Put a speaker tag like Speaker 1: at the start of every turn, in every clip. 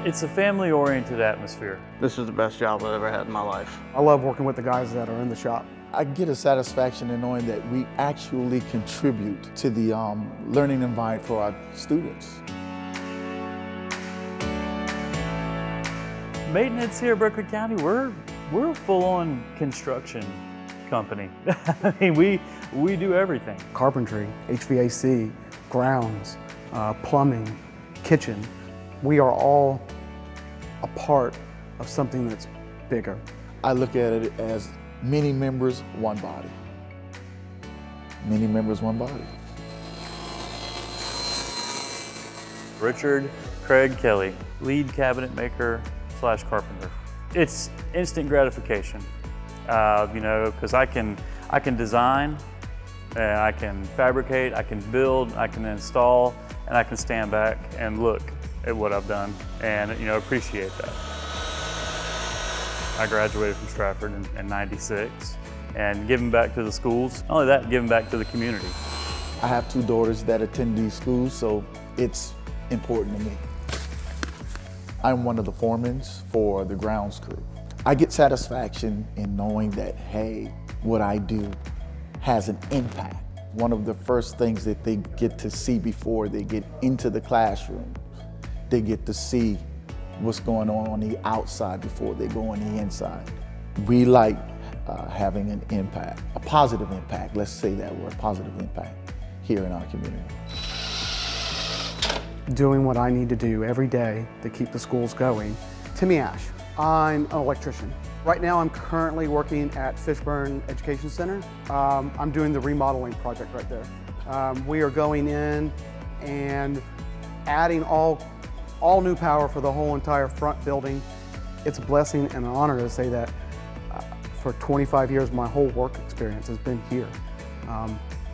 Speaker 1: It's a family-oriented atmosphere.
Speaker 2: This is the best job I've ever had in my life.
Speaker 3: I love working with the guys that are in the shop.
Speaker 4: I get a satisfaction in knowing that we actually contribute to the learning environment for our students.
Speaker 1: Maintenance here at Berkeley County, we're a full-on construction company. I mean, we do everything.
Speaker 3: Carpentry, HVAC, grounds, plumbing, kitchen. We are all a part of something that's bigger.
Speaker 4: I look at it as many members, one body. Many members, one body.
Speaker 1: Richard Craig Kelly, lead cabinet maker / carpenter. It's instant gratification, you know, because I can design, I can fabricate, I can build, I can install, and I can stand back and look at what I've done and, you know, appreciate that. I graduated from Stratford in '96 and giving back to the schools. Not only that, giving back to the community.
Speaker 4: I have 2 daughters that attend these schools, so it's important to me. I'm one of the foremen for the grounds crew. I get satisfaction in knowing that, hey, what I do has an impact. One of the first things that they get to see before they get into the classroom, they get to see what's going on the outside before they go on the inside. We like having an impact, a positive impact, let's say that word, positive impact here in our community.
Speaker 3: Doing what I need to do every day to keep the schools going. Timmy Ash, I'm an electrician. Right now I'm currently working at Fishburne Education Center. I'm doing the remodeling project right there. We are going in and adding all new power for the whole entire front building. It's a blessing and an honor to say that for 25 years my whole work experience has been here.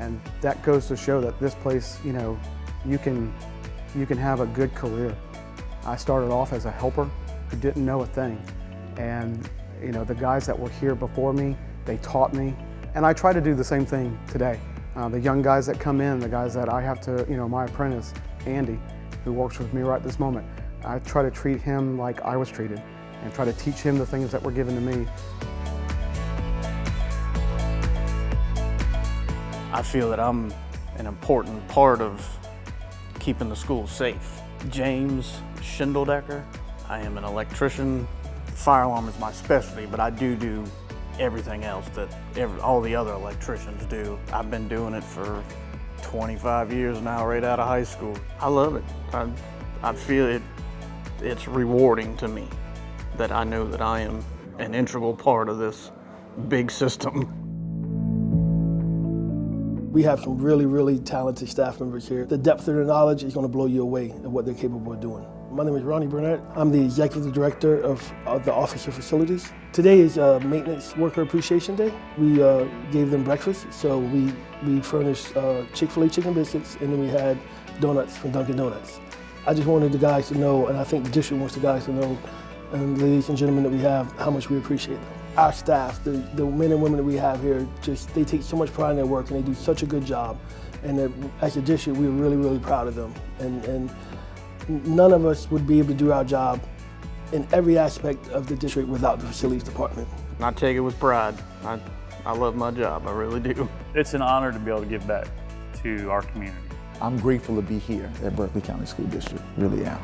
Speaker 3: And that goes to show that this place, you know, you can have a good career. I started off as a helper who didn't know a thing. And you know, the guys that were here before me, they taught me. And I try to do the same thing today. The young guys that come in, the guys that I have to, you know, my apprentice, Andy, who works with me right this moment, I try to treat him like I was treated and try to teach him the things that were given to me.
Speaker 2: I feel that I'm an important part of keeping the schools safe. James Schindeldecker, I am an electrician. Fire alarm is my specialty, but I do everything else that all the other electricians do. I've been doing it for 25 years now, right out of high school. I love it. I feel it's rewarding to me that I know that I am an integral part of this big system.
Speaker 5: We have some really talented staff members here. The depth of their knowledge is going to blow you away at what they're capable of doing. My name is Ronnie Burnett. I'm the Executive Director of the Office of Facilities. Today is Maintenance Worker Appreciation Day. We gave them breakfast, so we furnished Chick-fil-A chicken biscuits, and then we had donuts from Dunkin' Donuts. I just wanted the guys to know, and I think the district wants the guys to know, and ladies and gentlemen that we have, how much we appreciate them. Our staff, the men and women that we have here, they take so much pride in their work and they do such a good job. And as a district, we're really proud of them. And none of us would be able to do our job in every aspect of the district without the facilities department.
Speaker 2: I take it with pride. I love my job, I really do.
Speaker 1: It's an honor to be able to give back to our community.
Speaker 4: I'm grateful to be here at Berkeley County School District, really am.